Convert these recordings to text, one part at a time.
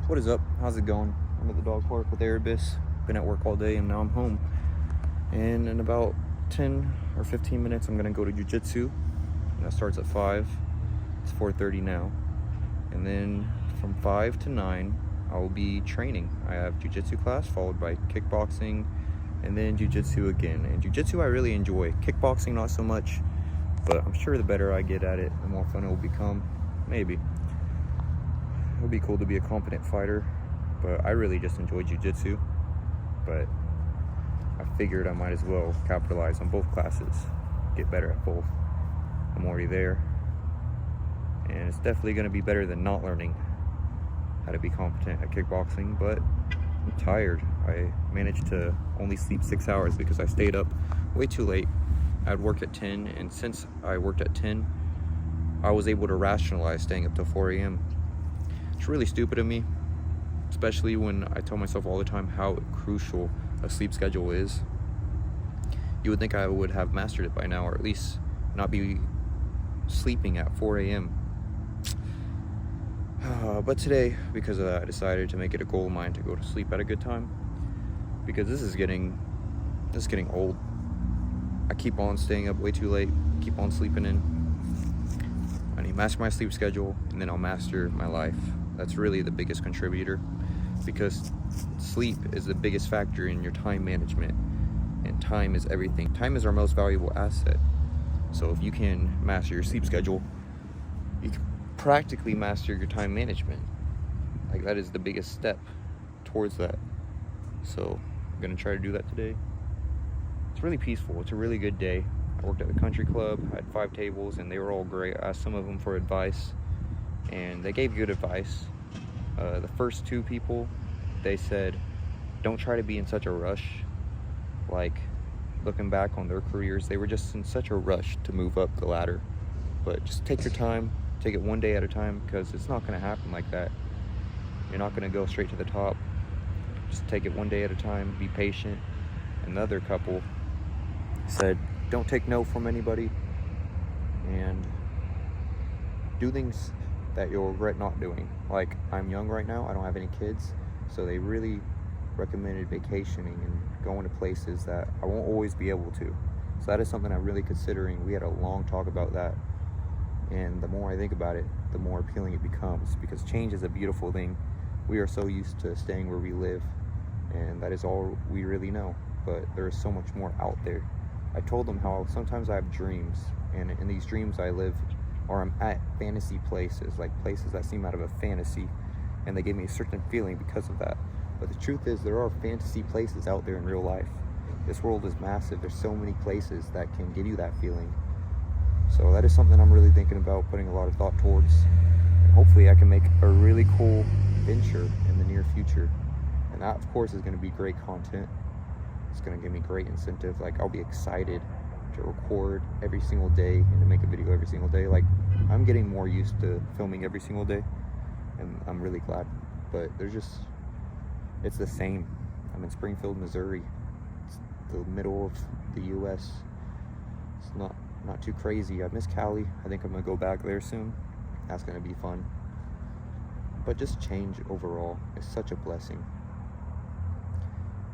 What is up? How's it going? I'm at the dog park with Erebus. Been at work all day and now I'm home. And in about 10 or 15 minutes, I'm gonna go to jiu-jitsu. And that starts at 5. It's 4:30 now. And then from 5 to 9, I will be training. I have jiu-jitsu class followed by kickboxing and then jiu-jitsu again. And jiu-jitsu I really enjoy. Kickboxing not so much, but I'm sure the better I get at it, the more fun it will become. Maybe. It would be cool to be a competent fighter, but I really just enjoy jiu-jitsu. But I figured I might as well capitalize on both classes, get better at both. I'm already there, and it's definitely going to be better than not learning how to be competent at kickboxing, but I'm tired. I managed to only sleep 6 hours because I stayed up way too late. I had work at 10, and since I worked at 10, I was able to rationalize staying up till 4 a.m. It's really stupid of me, especially when I tell myself all the time how crucial a sleep schedule is. You would think I would have mastered it by now, or at least not be sleeping at 4 a.m. But today, because of that, I decided to make it a goal of mine to go to sleep at a good time, because this is getting old. I keep on staying up way too late, keep on sleeping in. I need to master my sleep schedule, and then I'll master my life. That's really the biggest contributor, because sleep is the biggest factor in your time management, and time is everything. Time is our most valuable asset. So if you can master your sleep schedule, you can practically master your time management. Like, that is the biggest step towards that. So I'm gonna try to do that today. It's really peaceful. It's a really good day. I worked at the country club. I had 5 tables and they were all great. I asked some of them for advice and they gave good advice. The first 2 people, they said, don't try to be in such a rush. Like, looking back on their careers, they were just in such a rush to move up the ladder. But just take your time, take it one day at a time, because it's not gonna happen like that. You're not gonna go straight to the top. Just take it one day at a time, be patient. Another couple said, don't take no from anybody, and do things that you'll regret not doing. Like, I'm young right now, I don't have any kids, so they really recommended vacationing and going to places that I won't always be able to. So that is something I'm really considering. We had a long talk about that, and the more I think about it, the more appealing it becomes, because change is a beautiful thing. We are so used to staying where we live, and that is all we really know, but there is so much more out there. I told them how sometimes I have dreams, and in these dreams I live, or I'm at fantasy places, like places that seem out of a fantasy, and they gave me a certain feeling because of that. But the truth is, there are fantasy places out there in real life. This world is massive. There's so many places that can give you that feeling. So that is something I'm really thinking about, putting a lot of thought towards. And hopefully I can make a really cool venture in the near future. And that, of course, is going to be great content. It's going to give me great incentive. Like, I'll be excited to record every single day and to make a video every single day. Like, I'm getting more used to filming every single day, and I'm really glad. But it's the same. I'm in Springfield, Missouri. It's the middle of the US. It's not too crazy. I miss Cali. I think I'm gonna go back there soon. That's gonna be fun. But just change overall is such a blessing.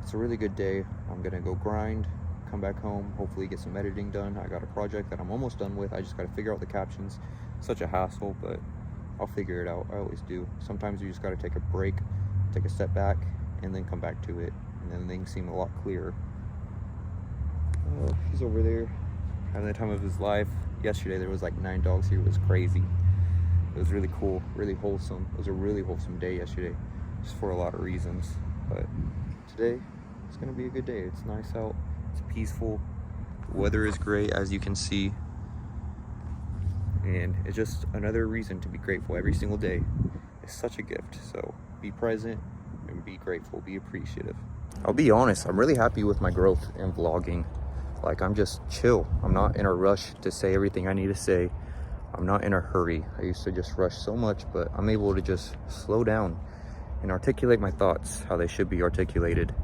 It's a really good day. I'm gonna go grind, come back home, hopefully get some editing done. I got a project that I'm almost done with. I just gotta figure out the captions. Such a hassle, but I'll figure it out. I always do. Sometimes you just gotta take a break, take a step back, and then come back to it, and then things seem a lot clearer. Oh, he's over there having the time of his life. Yesterday there was like 9 dogs here. It was crazy. It was really cool, really wholesome. It was a really wholesome day yesterday, just for a lot of reasons. But today, it's gonna be a good day. It's nice out, it's peaceful. The weather is great, as you can see. And it's just another reason to be grateful every single day. It's such a gift. So be present and be grateful, be appreciative. I'll be honest, I'm really happy with my growth in vlogging. Like, I'm just chill. I'm not in a rush to say everything I need to say. I'm not in a hurry. I used to just rush so much, but I'm able to just slow down and articulate my thoughts how they should be articulated.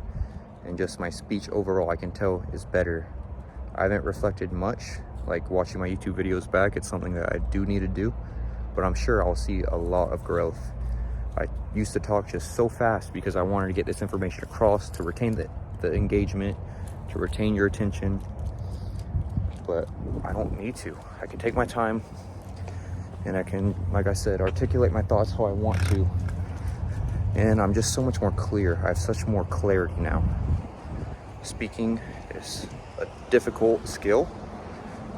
And just my speech overall, I can tell, is better. I haven't reflected much, like watching my YouTube videos back. It's something that I do need to do, but I'm sure I'll see a lot of growth. I used to talk just so fast because I wanted to get this information across to retain the engagement, to retain your attention. But I don't need to. I can take my time and I can, like I said, articulate my thoughts how I want to. And I'm just so much more clear. I have such more clarity now. Speaking is a difficult skill.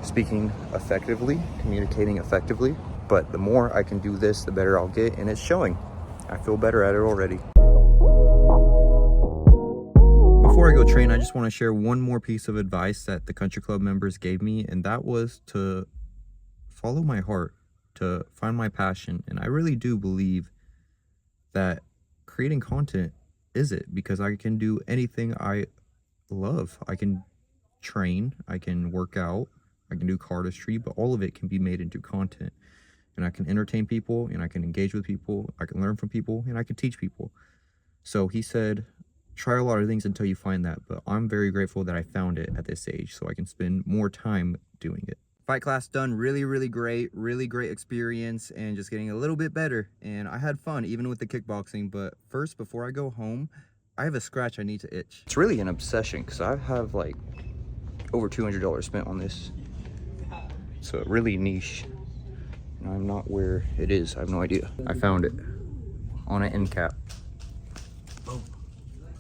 Speaking effectively, communicating effectively. But the more I can do this, the better I'll get, and it's showing. I feel better at it already. Before I go train, I just want to share one more piece of advice that the country club members gave me, and that was to follow my heart, to find my passion. And I really do believe that creating content is it, because I can do anything I love. I can train, I can work out, I can do cardistry, but all of it can be made into content. And I can entertain people, and I can engage with people, I can learn from people, and I can teach people. So he said, try a lot of things until you find that, but I'm very grateful that I found it at this age, so I can spend more time doing it. Fight class done, really great experience, and just getting a little bit better. And I had fun, even with the kickboxing. But first, before I go home, I have a scratch I need to itch. It's really an obsession, because I have like over $200 spent on this. So really niche. And I'm not where it is, I have no idea. I found it on an end cap. Oh,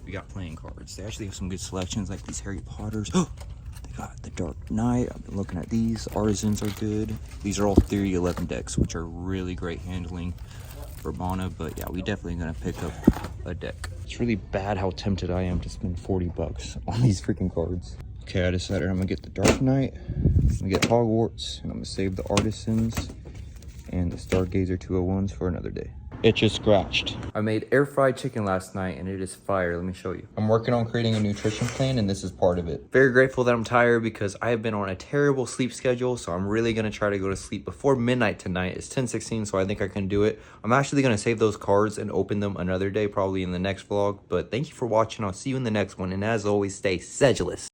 we got playing cards. They actually have some good selections, like these Harry Potters. Oh, they got the Dark Knight. I've been looking at these. Artisans are good. These are all Theory 11 decks, which are really great handling for mana. But yeah, we definitely gonna pick up a deck. It's really bad how tempted I am to spend 40 bucks on these freaking cards. Okay, I decided I'm gonna get the Dark Knight, I'm gonna get Hogwarts, and I'm gonna save the Artisans and the Stargazer 201s for another day. It just scratched. I made air fried chicken last night and it is fire. Let me show you. I'm working on creating a nutrition plan and this is part of it. Very grateful that I'm tired because I have been on a terrible sleep schedule. So I'm really gonna try to go to sleep before midnight tonight. It's 10:16, so I think I can do it. I'm actually gonna save those cards and open them another day, probably in the next vlog. But thank you for watching. I'll see you in the next one. And as always, stay sedulous.